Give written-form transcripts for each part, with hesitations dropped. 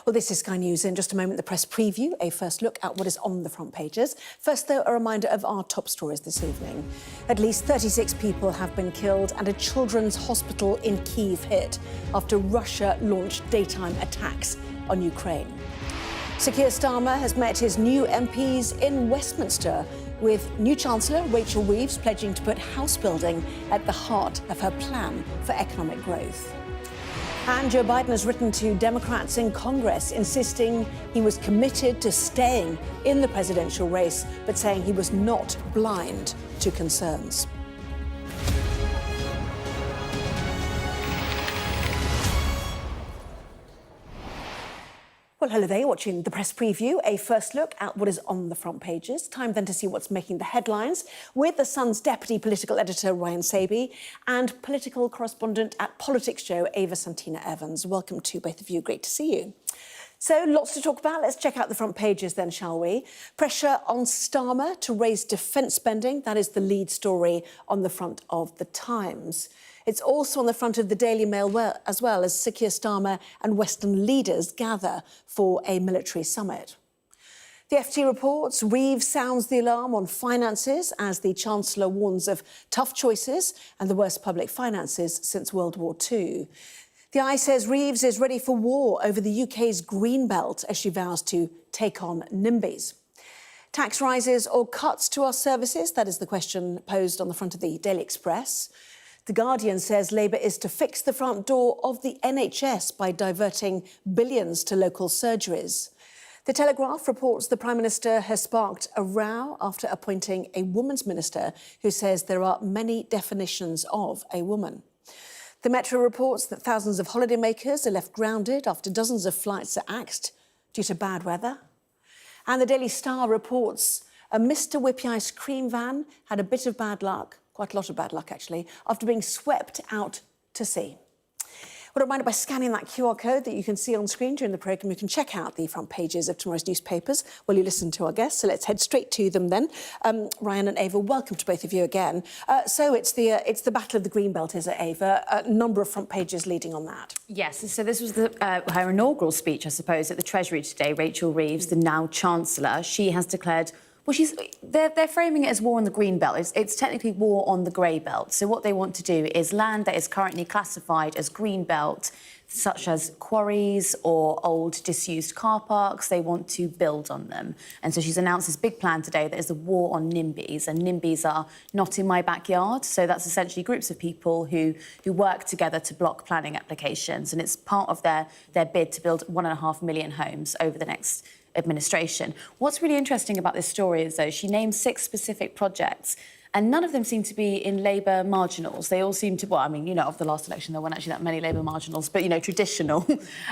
Well, this is Sky News. In just a moment, the press preview, a first look at what is on the front pages. First, though, a reminder of our top stories this evening. At least 36 people have been killed and a children's hospital in Kyiv hit after Russia launched daytime attacks on Ukraine. Sir Keir Starmer has met his new MPs in Westminster, with new Chancellor Rachel Reeves pledging to put house building at the heart of her plan for economic growth. And Joe Biden has written to Democrats in Congress, insisting he was committed to staying in the presidential race, but saying he was not blind to concerns. Well, hello there, you're watching the press preview, a first look at what is on the front pages. Time then to see what's making the headlines with The Sun's deputy political editor, Ryan Sabey, and political correspondent at Politics Show, Ava-Santina Evans. Welcome to both of you. Great to see you. So, lots to talk about. Let's check out the front pages then, shall we? Pressure on Starmer to raise defence spending. That is the lead story on the front of The Times. It's also on the front of the Daily Mail as well, as Sir Keir Starmer and Western leaders gather for a military summit. The FT reports Reeves sounds the alarm on finances as the Chancellor warns of tough choices and the worst public finances since World War II. The Eye says Reeves is ready for war over the UK's green belt as she vows to take on NIMBYs. Tax rises or cuts to our services? That is the question posed on the front of the Daily Express. The Guardian says Labour is to fix the front door of the NHS by diverting billions to local surgeries. The Telegraph reports the Prime Minister has sparked a row after appointing a women's minister who says there are many definitions of a woman. The Metro reports that thousands of holidaymakers are left grounded after dozens of flights are axed due to bad weather. And the Daily Star reports a Mr Whippy ice cream van had a bit of bad luck, quite a lot of bad luck actually, after being swept out to sea. Well, a reminder, by scanning that QR code that you can see on screen during the programme, you can check out the front pages of tomorrow's newspapers while you listen to our guests. So let's head straight to them then. Ryan and Ava, welcome to both of you again. So it's the battle of the Greenbelt, is it, Ava? A number of front pages leading on that. Yes, so this was her inaugural speech, I suppose, at the Treasury today. Rachel Reeves, the now Chancellor, she has declared... Well, they're framing it as war on the green belt. It's technically war on the grey belt. So what they want to do is land that is currently classified as green belt, such as quarries or old disused car parks, they want to build on them. And so she's announced this big plan today that is the war on NIMBYs. And NIMBYs are not in my backyard. So that's essentially groups of people who work together to block planning applications. And it's part of their bid to build 1.5 million homes over the next administration. What's really interesting about this story is, though, she named 6 specific projects, and none of them seem to be in Labour marginals. They all seem to, well, I mean, of the last election, there weren't actually that many Labour marginals, but, traditional.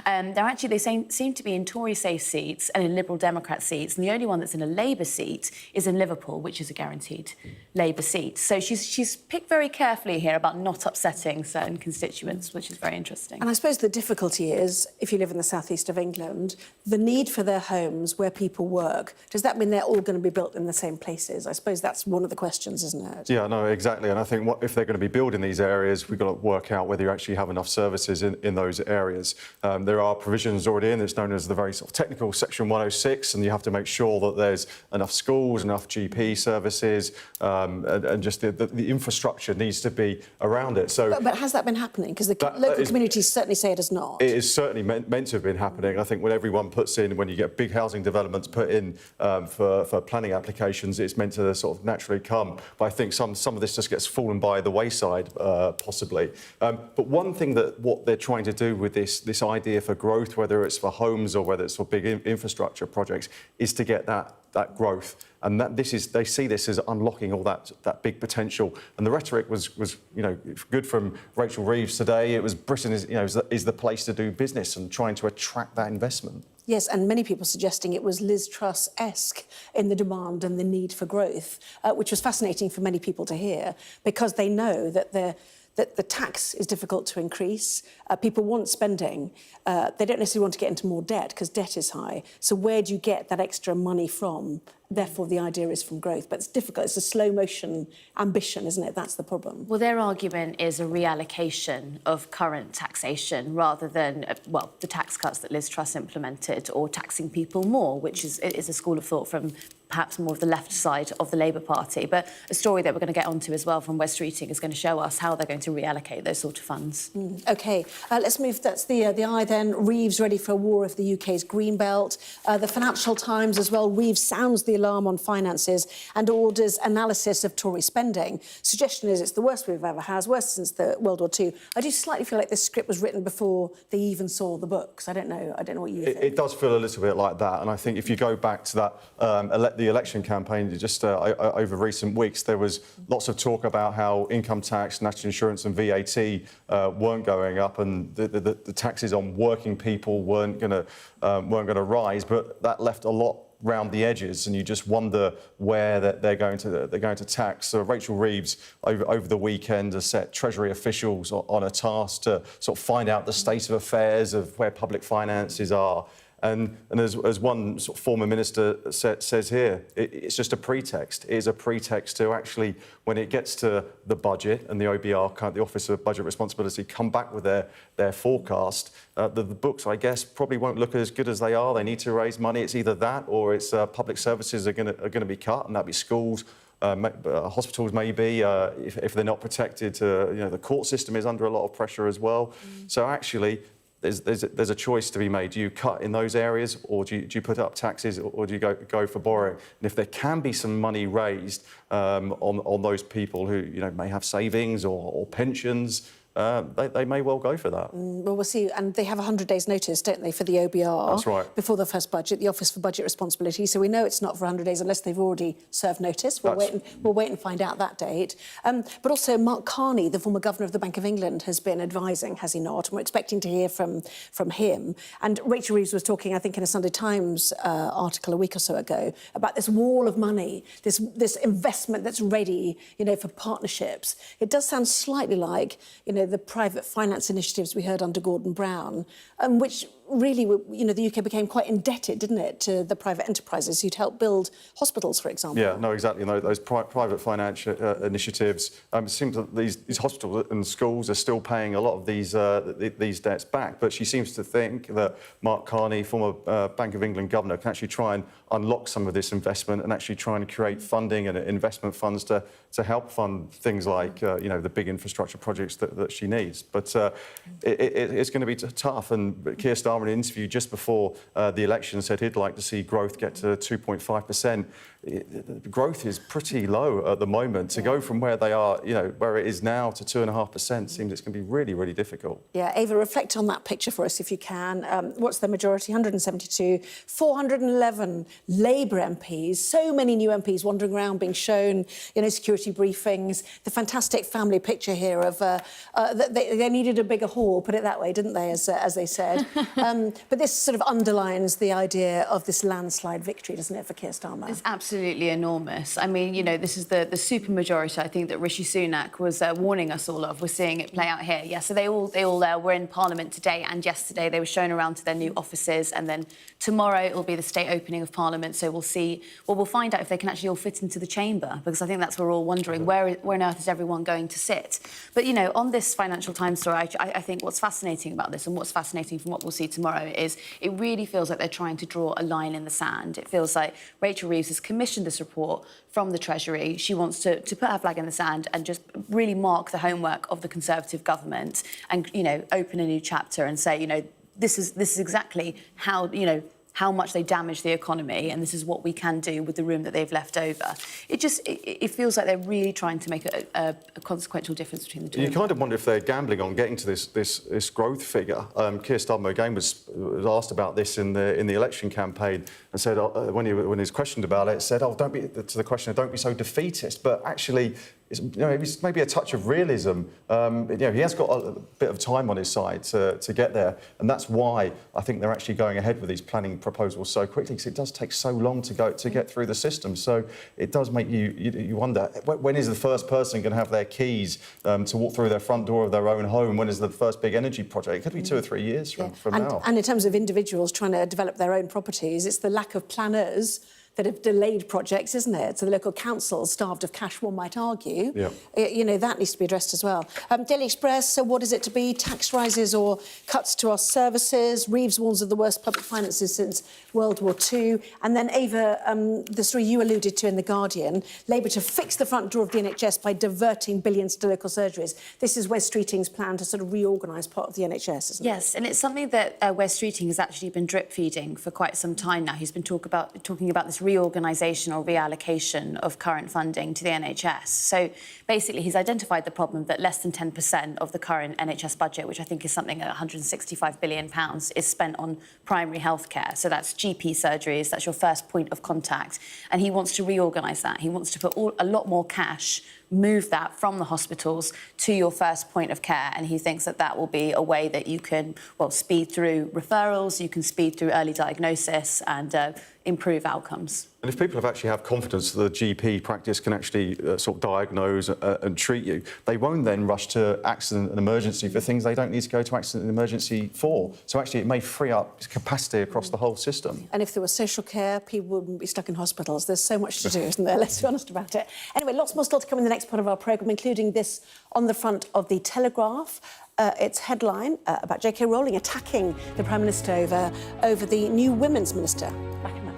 They seem to be in Tory safe seats and in Liberal Democrat seats, and the only one that's in a Labour seat is in Liverpool, which is a guaranteed Labour seat. So she's picked very carefully here about not upsetting certain constituents, which is very interesting. And I suppose the difficulty is, if you live in the southeast of England, the need for their homes where people work, does that mean they're all going to be built in the same places? I suppose that's one of the questions, isn't it? Yeah, no, exactly. And I think if they're going to be building these areas, we've got to work out whether you actually have enough services in those areas. There are provisions already in. It's known as the very sort of technical Section 106, and you have to make sure that there's enough schools, enough GP services, and just the infrastructure needs to be around it. So, but has that been happening? Because the local communities certainly say it has not. It is certainly meant to have been happening. I think when everyone puts in, when you get big housing developments put in for planning applications, it's meant to sort of naturally come. But I think some of this just gets fallen by the wayside, possibly. But one thing that what they're trying to do with this idea for growth, whether it's for homes or whether it's for big infrastructure projects, is to get that growth. And they see this as unlocking all that big potential. And the rhetoric was good from Rachel Reeves today. It was Britain is the place to do business and trying to attract that investment. Yes, and many people suggesting it was Liz Truss-esque in the demand and the need for growth, which was fascinating for many people to hear, because they know that the tax is difficult to increase. People want spending. They don't necessarily want to get into more debt because debt is high. So where do you get that extra money from? Therefore, the idea is from growth. But it's difficult. It's a slow motion ambition, isn't it? That's the problem. Well, their argument is a reallocation of current taxation rather than, well, the tax cuts that Liz Truss implemented, or taxing people more, which is a school of thought from perhaps more of the left side of the Labour Party. But a story that we're going to get onto as well from West Streeting is going to show us how they're going to reallocate those sort of funds. OK, let's move. That's the eye then. Reeves ready for a war of the UK's green belt. The Financial Times as well. Reeves sounds the alarm on finances and orders analysis of Tory spending. Suggestion is it's the worst we've ever had, worse since the World War II. I do slightly feel like this script was written before they even saw the books. I don't know what you think. It does feel a little bit like that, and I think if you go back to that the election campaign just over recent weeks, there was lots of talk about how income tax, national insurance and VAT weren't going up, and the taxes on working people weren't going to rise, but that left a lot round the edges, and you just wonder where they're going to tax. So Rachel Reeves over the weekend has set Treasury officials on a task to sort of find out the state of affairs of where public finances are. And as one sort of former minister says here, it's just a pretext. It is a pretext to actually, when it gets to the budget and the OBR, the Office of Budget Responsibility, come back with their forecast. The books, I guess, probably won't look as good as they are. They need to raise money. It's either that or it's public services are going to be cut, and that'll be schools. Hospitals maybe, if they're not protected. The court system is under a lot of pressure as well. So actually, there's a choice to be made. Do you cut in those areas, or do you put up taxes, or do you go for borrowing? And if there can be some money raised on those people who may have savings or pensions, they may well go for that. Well, we'll see. And they have 100 days' notice, don't they, for the OBR? That's right. Before the first budget, the Office for Budget Responsibility. So we know it's not for 100 days unless they've already served notice. We'll wait and find out that date. But also, Mark Carney, the former governor of the Bank of England, has been advising, has he not? And we're expecting to hear from him. And Rachel Reeves was talking, I think, in a Sunday Times article a week or so ago about this wall of money, this investment that's ready, for partnerships. It does sound slightly like, the private finance initiatives we heard under Gordon Brown, which really, the UK became quite indebted, didn't it, to the private enterprises who'd helped build hospitals, for example. Yeah, no, exactly. No, those private finance initiatives, it seems that these hospitals and schools are still paying a lot of these debts back. But she seems to think that Mark Carney, former Bank of England governor, can actually try and unlock some of this investment and actually try and create funding and investment funds to help fund things like, the big infrastructure projects that she needs. But it's going to be tough. And Keir Starmer, in an interview just before the election, said he'd like to see growth get to 2.5%. Growth is pretty low at the moment. To go from where they are, where it is now, to 2.5% seems it's going to be really, really difficult. Yeah, Ava, reflect on that picture for us if you can. What's the majority? 172, 411 Labour MPs, so many new MPs wandering around being shown, security briefings. The fantastic family picture here of they needed a bigger hall, put it that way, didn't they, as they said. But this sort of underlines the idea of this landslide victory, doesn't it, for Keir Starmer? It's absolutely enormous. I mean, this is the supermajority, I think, that Rishi Sunak was warning us all of. We're seeing it play out here. Yeah, so they all were in Parliament today and yesterday. They were shown around to their new offices, and then tomorrow it will be the state opening of Parliament. So we'll find out if they can actually all fit into the chamber, because I think that's what we're all wondering, where on earth is everyone going to sit? But, on this Financial Times story, I think what's fascinating about this, and what's fascinating from what we'll see tomorrow, is it really feels like they're trying to draw a line in the sand. It feels like Rachel Reeves has commissioned this report from the Treasury. She wants to put her flag in the sand and just really mark the homework of the Conservative government and, open a new chapter and say, this is exactly how much they damage the economy, and this is what we can do with the room that they've left over. It feels like they're really trying to make a consequential difference between the two. You kind of wonder if they're gambling on getting to this growth figure. Keir Starmer again was asked about this in the election campaign and said when he was questioned about it, said, "Oh, don't be so defeatist." But actually, it's maybe a touch of realism. He has got a bit of time on his side to get there, and that's why I think they're actually going ahead with these planning proposals so quickly, because it does take so long to get through the system. So it does make you wonder, when is the first person going to have their keys to walk through their front door of their own home? When is the first big energy project? It could be 2 or 3 years from now. And in terms of individuals trying to develop their own properties, it's the lack of planners that have delayed projects, isn't it? So the local councils, starved of cash, one might argue. Yeah. You know, that needs to be addressed as well. Daily Express, so what is it to be? Tax rises or cuts to our services? Reeves warns of the worst public finances since World War II. And then, Ava, the story you alluded to in The Guardian, Labour to fix the front door of the NHS by diverting billions to local surgeries. This is Wes Streeting's plan to sort of reorganise part of the NHS, isn't it? Yes, and it's something that Wes Streeting has actually been drip-feeding for quite some time now. He's been talking about this reorganisation or reallocation of current funding to the NHS. So basically, he's identified the problem that less than 10% of the current NHS budget, which I think is something like £165 billion, is spent on primary health care. So that's GP surgeries, that's your first point of contact. And he wants to reorganise that. He wants to put a lot more cash, move that from the hospitals to your first point of care, and he thinks that that will be a way that you can, well, speed through referrals, you can speed through early diagnosis and improve outcomes. And if people actually have confidence that the GP practice can actually sort of diagnose and treat you, they won't then rush to accident and emergency for things they don't need to go to accident and emergency for. So actually it may free up capacity across the whole system. And if there was social care, people wouldn't be stuck in hospitals. There's so much to do, isn't there? Let's be honest about it. Anyway, lots more still to come in the next part of our programme, including this on the front of the Telegraph. Its headline about J.K. Rowling attacking the Prime Minister over the new Women's Minister. Back in a moment.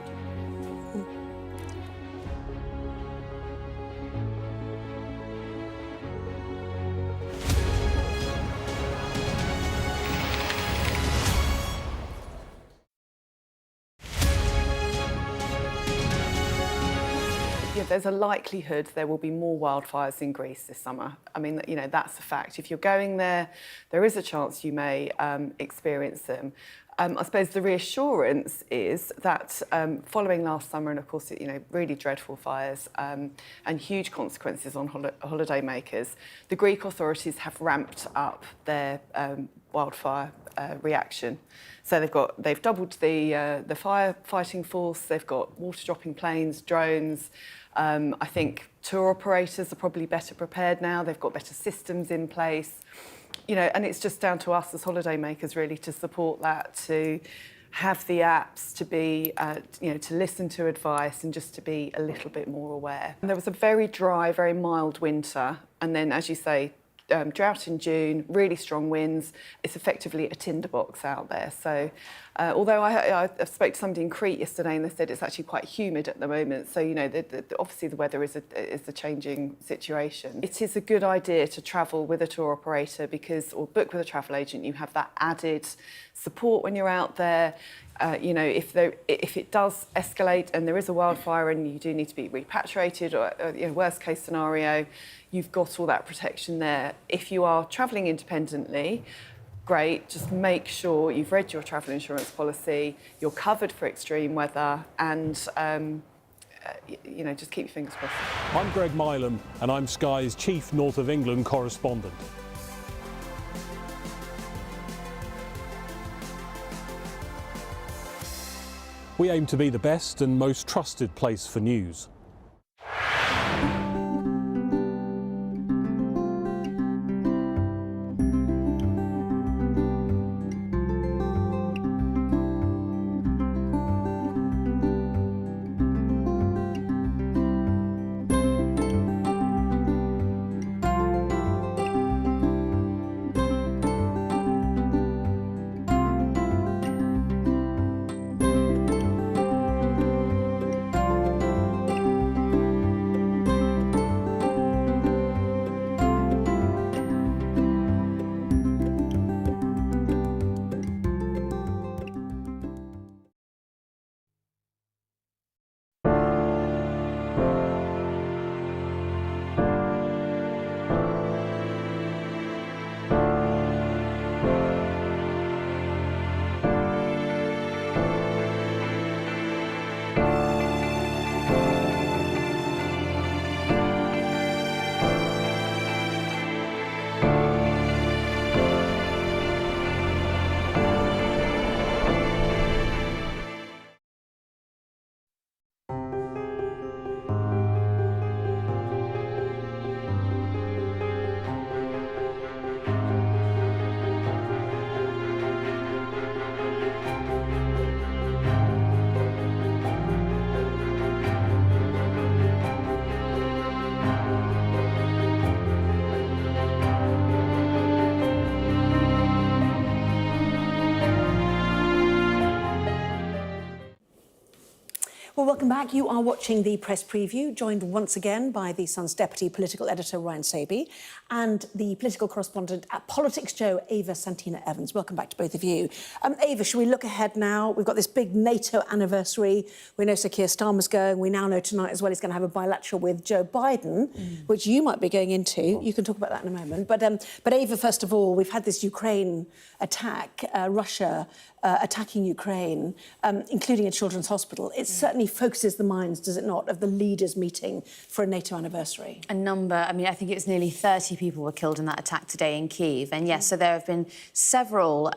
Yeah, there's a likelihood there will be more wildfires in Greece this summer. I mean, you know, that's a fact. If you're going there, there is a chance you may experience them. I suppose the reassurance is that following last summer, and of course, you know, really dreadful fires and huge consequences on holiday makers, the Greek authorities have ramped up their wildfire reaction. So they've doubled the firefighting force. They've got water-dropping planes, drones. I think tour operators are probably better prepared now. They've got better systems in place. You know, and it's just down to us as holidaymakers really to support that, to have the apps, to be, you know, to listen to advice and just to be a little bit more aware. And there was a very dry, very mild winter, and then, as you say, drought in June, really strong winds. It's effectively a tinderbox out there. So although I spoke to somebody in Crete yesterday and they said it's actually quite humid at the moment. So, you know, obviously the weather is a changing situation. It is a good idea to travel with a tour operator or book with a travel agent. You have that added support when you're out there. You know, if it does escalate and there is a wildfire and you do need to be repatriated, or you know, worst case scenario, you've got all that protection there. If you are travelling independently, great. Just make sure you've read your travel insurance policy, you're covered for extreme weather, and you know, just keep your fingers crossed. I'm Greg Milam, and I'm Sky's chief North of England correspondent. We aim to be the best and most trusted place for news. Well, welcome back. You are watching the press preview, joined once again by the Sun's deputy political editor, Ryan Sabey, and the political correspondent at Politics Joe, Ava-Santina Evans. Welcome back to both of you. Ava, should we look ahead now? We've got this big NATO anniversary. We know Sir Keir Starmer's going. We now know tonight as well he's going to have a bilateral with Joe Biden, which you might be going into. You can talk about that in a moment. But Ava, first of all, we've had this Ukraine attack, Russia attacking Ukraine, including a children's hospital. It certainly focuses the minds, does it not, of the leaders meeting for a NATO anniversary? A number, I mean, I think it was nearly 30 people were killed in that attack today in Kyiv. And yes, so there have been several,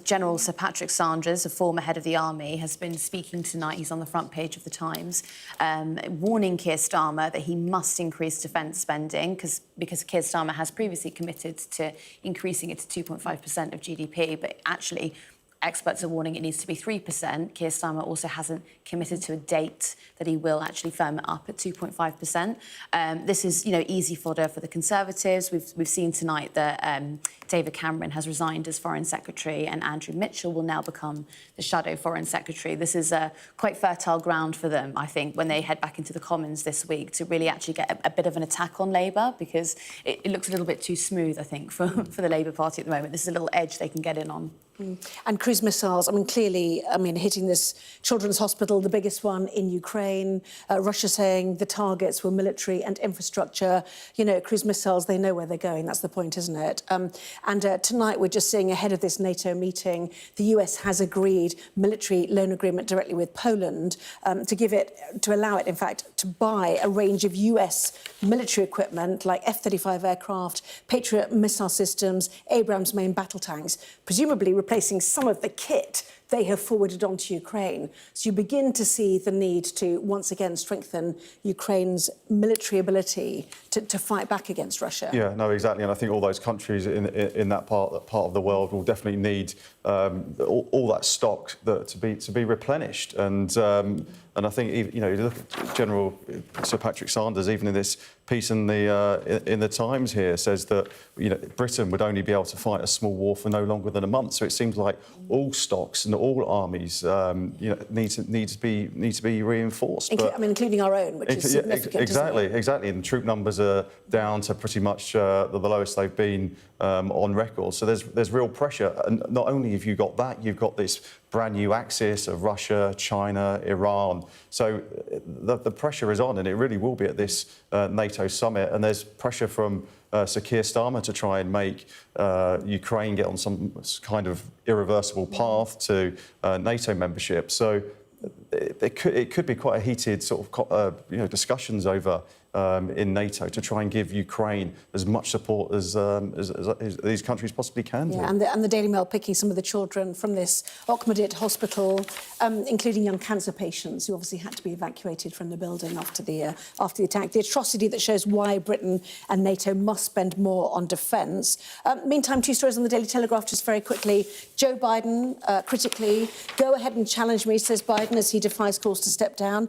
General Sir Patrick Sanders, a former head of the army, has been speaking tonight. He's on the front page of the Times, warning Keir Starmer that he must increase defence spending because Keir Starmer has previously committed to increasing it to 2.5% of GDP, but actually experts are warning it needs to be 3%. Keir Starmer also hasn't committed to a date that he will actually firm it up at 2.5%. This is, easy fodder for the Conservatives. We've seen tonight that David Cameron has resigned as Foreign Secretary and Andrew Mitchell will now become the shadow Foreign Secretary. This is quite fertile ground for them, I think, when they head back into the Commons this week to really actually get a bit of an attack on Labour because it looks a little bit too smooth, I think, for the Labour Party at the moment. This is a little edge they can get in on. And cruise missiles, clearly, hitting this children's hospital, the biggest one in Ukraine. Russia saying the targets were military and infrastructure. Cruise missiles, they know where they're going. That's the point, isn't it? And tonight, we're just seeing ahead of this NATO meeting, the US has agreed military loan agreement directly with Poland to allow it, in fact, to buy a range of US military equipment like F-35 aircraft, Patriot missile systems, Abrams main battle tanks, presumably replacing some of the kit they have forwarded onto Ukraine. So you begin to see the need to once again strengthen Ukraine's military ability to fight back against Russia. Yeah, no, exactly. And I think all those countries in that part of the world will definitely need all that stock to be replenished. And I think you look at General Sir Patrick Sanders, even in this piece in the Times here, says that Britain would only be able to fight a small war for no longer than a month. So it seems like all stocks and all armies need to be reinforced. Including our own, which is significant. Exactly. And troop numbers are down to pretty much the lowest they've been on record. So there's real pressure. And not only have you got that, you've got this brand new axis of Russia, China, Iran. So the pressure is on, and it really will be at this NATO summit. And there's pressure from Sir Keir Starmer to try and make Ukraine get on some kind of irreversible path to NATO membership. So it could be quite a heated sort of discussions over in NATO to try and give Ukraine as much support as these countries possibly can do. Yeah, and the Daily Mail picking some of the children from this Okhmadit hospital, including young cancer patients who obviously had to be evacuated from the building after the attack. The atrocity that shows why Britain and NATO must spend more on defence. Meantime, two stories on the Daily Telegraph, just very quickly. Joe Biden, critically, go ahead and challenge me, says Biden, as he defies calls to step down.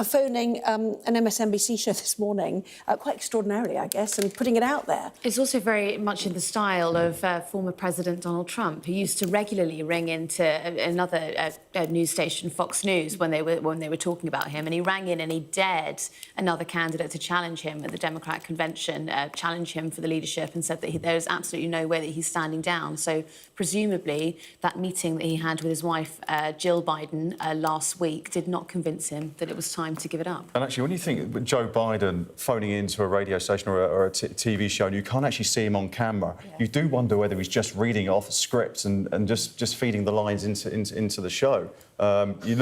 Phoning an MSNBC show this morning, quite extraordinarily, I guess, and putting it out there. It's also very much in the style of former President Donald Trump, who used to regularly ring into another news station, Fox News, when they were talking about him, and he rang in and he dared another candidate to challenge him at the Democrat convention, challenge him for the leadership, and said that there's absolutely no way that he's standing down. So presumably that meeting that he had with his wife, Jill Biden, last week did not convince him that it was time to give it up. And actually, when you think Joe Biden phoning into a radio station or a TV show and you can't actually see him on camera, you do wonder whether he's just reading off a script and just feeding the lines into the show. You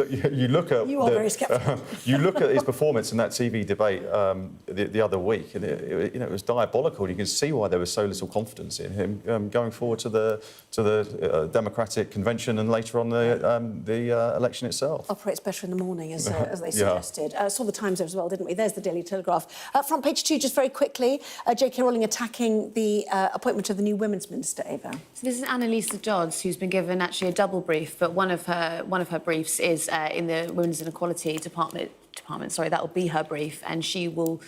look at you look at his performance in that TV debate the other week, and it was diabolical. You can see why there was so little confidence in him going forward to the Democratic convention and later on the election itself. Operates better in the morning, as they suggested. Saw the Times there as well, didn't we? There's the Daily Telegraph. Front page 2, just very quickly. J.K. Rowling attacking the appointment of the new Women's Minister, Ava. So this is Annalisa Dodds, who's been given actually a double brief, but one of her briefs is in the Women's Inequality Department. That will be her brief, and she will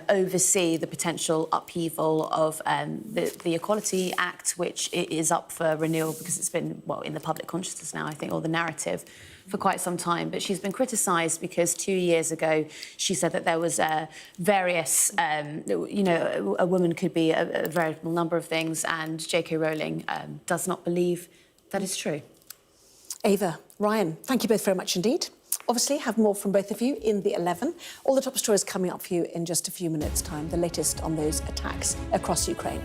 oversee the potential upheaval of the Equality Act, which is up for renewal because it's been, well, in the public consciousness now, I think, or the narrative, for quite some time. But she's been criticised because 2 years ago she said that there was various, a woman could be a variable number of things, and J.K. Rowling does not believe that is true. Ava, Ryan, thank you both very much indeed. Obviously, have more from both of you in the 11. All the top stories coming up for you in just a few minutes' time, the latest on those attacks across Ukraine.